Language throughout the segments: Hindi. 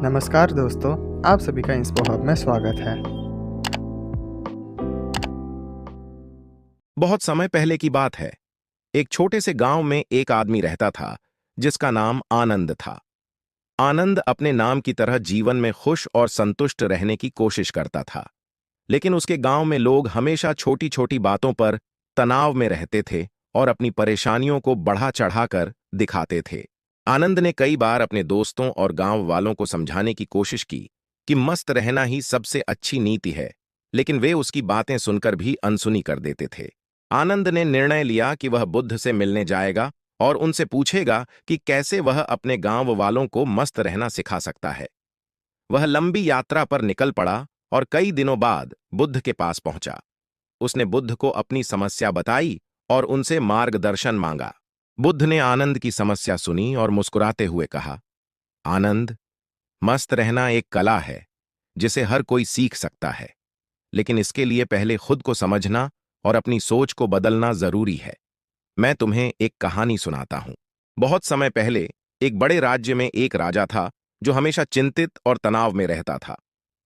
नमस्कार दोस्तों, आप सभी का इंस्पो हब में स्वागत है। बहुत समय पहले की बात है। एक छोटे से गांव में एक आदमी रहता था जिसका नाम आनंद था। आनंद अपने नाम की तरह जीवन में खुश और संतुष्ट रहने की कोशिश करता था। लेकिन उसके गांव में लोग हमेशा छोटी छोटी बातों पर तनाव में रहते थे और अपनी परेशानियों को बढ़ा चढ़ाकर दिखाते थे। आनंद ने कई बार अपने दोस्तों और गांव वालों को समझाने की कोशिश की कि मस्त रहना ही सबसे अच्छी नीति है, लेकिन वे उसकी बातें सुनकर भी अनसुनी कर देते थे। आनंद ने निर्णय लिया कि वह बुद्ध से मिलने जाएगा और उनसे पूछेगा कि कैसे वह अपने गांव वालों को मस्त रहना सिखा सकता है। वह लंबी यात्रा पर निकल पड़ा और कई दिनों बाद बुद्ध के पास पहुंचा। उसने बुद्ध को अपनी समस्या बताई और उनसे मार्गदर्शन मांगा। बुद्ध ने आनंद की समस्या सुनी और मुस्कुराते हुए कहा, आनंद, मस्त रहना एक कला है जिसे हर कोई सीख सकता है, लेकिन इसके लिए पहले खुद को समझना और अपनी सोच को बदलना जरूरी है। मैं तुम्हें एक कहानी सुनाता हूं। बहुत समय पहले एक बड़े राज्य में एक राजा था जो हमेशा चिंतित और तनाव में रहता था।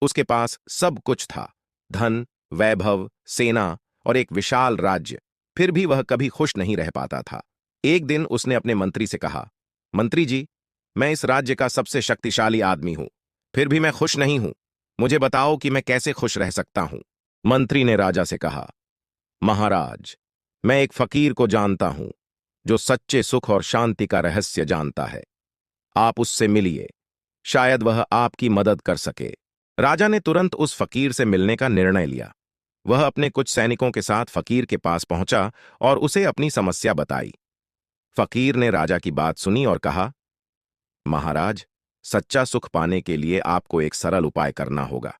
उसके पास सब कुछ था, धन, वैभव, सेना और एक विशाल राज्य, फिर भी वह कभी खुश नहीं रह पाता था। एक दिन उसने अपने मंत्री से कहा, मंत्री जी, मैं इस राज्य का सबसे शक्तिशाली आदमी हूं, फिर भी मैं खुश नहीं हूं। मुझे बताओ कि मैं कैसे खुश रह सकता हूं। मंत्री ने राजा से कहा, महाराज, मैं एक फकीर को जानता हूं जो सच्चे सुख और शांति का रहस्य जानता है। आप उससे मिलिए, शायद वह आपकी मदद कर सके। राजा ने तुरंत उस फकीर से मिलने का निर्णय लिया। वह अपने कुछ सैनिकों के साथ फकीर के पास पहुंचा और उसे अपनी समस्या बताई। फकीर ने राजा की बात सुनी और कहा, महाराज, सच्चा सुख पाने के लिए आपको एक सरल उपाय करना होगा।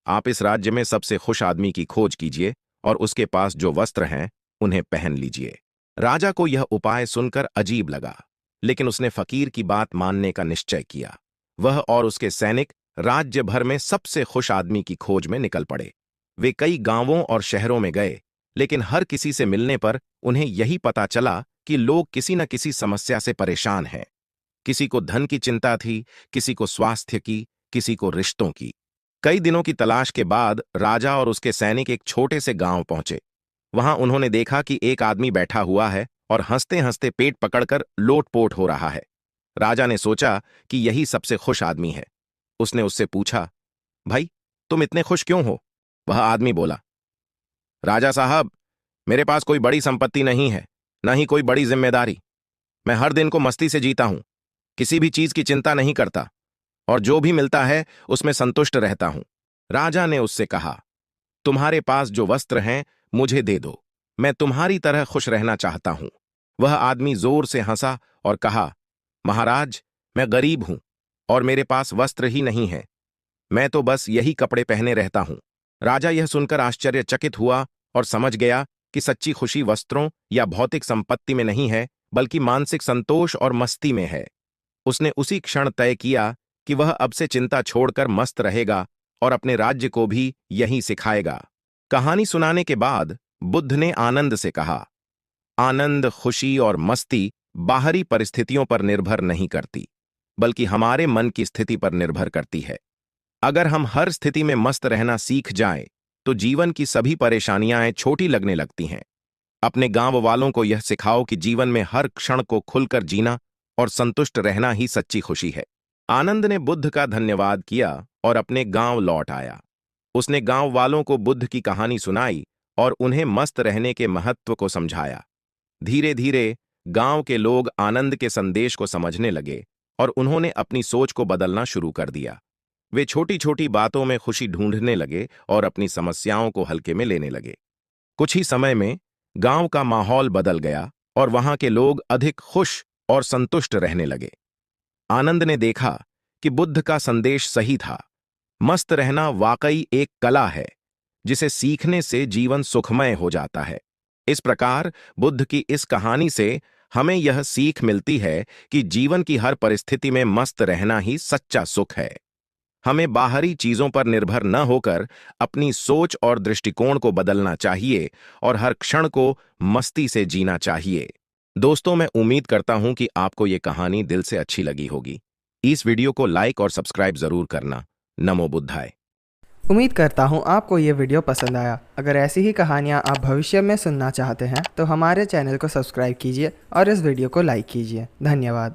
आप इस राज्य में सबसे खुश आदमी की खोज कीजिए और उसके पास जो वस्त्र हैं उन्हें पहन लीजिए। राजा को यह उपाय सुनकर अजीब लगा, लेकिन उसने फकीर की बात मानने का निश्चय किया। वह और उसके सैनिक राज्य भर में सबसे खुश आदमी की खोज में निकल पड़े। वे कई गांवों और शहरों में गए, लेकिन हर किसी से मिलने पर उन्हें यही पता चला कि लोग किसी न किसी समस्या से परेशान हैं। किसी को धन की चिंता थी, किसी को स्वास्थ्य की, किसी को रिश्तों की। कई दिनों की तलाश के बाद राजा और उसके सैनिक एक छोटे से गांव पहुंचे। वहां उन्होंने देखा कि एक आदमी बैठा हुआ है और हंसते हंसते पेट पकड़कर लोटपोट हो रहा है। राजा ने सोचा कि यही सबसे खुश आदमी है। उसने उससे पूछा, भाई, तुम इतने खुश क्यों हो? वह आदमी बोला, राजा साहब, मेरे पास कोई बड़ी संपत्ति नहीं है, न ही कोई बड़ी जिम्मेदारी। मैं हर दिन को मस्ती से जीता हूं, किसी भी चीज की चिंता नहीं करता और जो भी मिलता है उसमें संतुष्ट रहता हूं। राजा ने उससे कहा, तुम्हारे पास जो वस्त्र हैं मुझे दे दो, मैं तुम्हारी तरह खुश रहना चाहता हूं। वह आदमी जोर से हंसा और कहा, महाराज, मैं गरीब हूं और मेरे पास वस्त्र ही नहीं है। मैं तो बस यही कपड़े पहने रहता हूं। राजा यह सुनकर आश्चर्यचकित हुआ और समझ गया कि सच्ची खुशी वस्त्रों या भौतिक संपत्ति में नहीं है, बल्कि मानसिक संतोष और मस्ती में है। उसने उसी क्षण तय किया कि वह अब से चिंता छोड़कर मस्त रहेगा और अपने राज्य को भी यही सिखाएगा। कहानी सुनाने के बाद बुद्ध ने आनंद से कहा, आनंद, खुशी और मस्ती बाहरी परिस्थितियों पर निर्भर नहीं करती, बल्कि हमारे मन की स्थिति पर निर्भर करती है। अगर हम हर स्थिति में मस्त रहना सीख जाएं, तो जीवन की सभी परेशानियां छोटी लगने लगती हैं। अपने गांव वालों को यह सिखाओ कि जीवन में हर क्षण को खुलकर जीना और संतुष्ट रहना ही सच्ची खुशी है। आनंद ने बुद्ध का धन्यवाद किया और अपने गांव लौट आया। उसने गांव वालों को बुद्ध की कहानी सुनाई और उन्हें मस्त रहने के महत्व को समझाया। धीरे धीरे गांव के लोग आनंद के संदेश को समझने लगे और उन्होंने अपनी सोच को बदलना शुरू कर दिया। वे छोटी छोटी बातों में खुशी ढूंढने लगे और अपनी समस्याओं को हल्के में लेने लगे। कुछ ही समय में गांव का माहौल बदल गया और वहां के लोग अधिक खुश और संतुष्ट रहने लगे। आनंद ने देखा कि बुद्ध का संदेश सही था। मस्त रहना वाकई एक कला है, जिसे सीखने से जीवन सुखमय हो जाता है। इस प्रकार बुद्ध की इस कहानी से हमें यह सीख मिलती है कि जीवन की हर परिस्थिति में मस्त रहना ही सच्चा सुख है। हमें बाहरी चीजों पर निर्भर न होकर अपनी सोच और दृष्टिकोण को बदलना चाहिए और हर क्षण को मस्ती से जीना चाहिए। दोस्तों, मैं उम्मीद करता हूं कि आपको ये कहानी दिल से अच्छी लगी होगी। इस वीडियो को लाइक और सब्सक्राइब जरूर करना। नमो बुद्धाय। उम्मीद करता हूँ आपको ये वीडियो पसंद आया। अगर ऐसी ही कहानियाँ आप भविष्य में सुनना चाहते हैं तो हमारे चैनल को सब्सक्राइब कीजिए और इस वीडियो को लाइक कीजिए। धन्यवाद।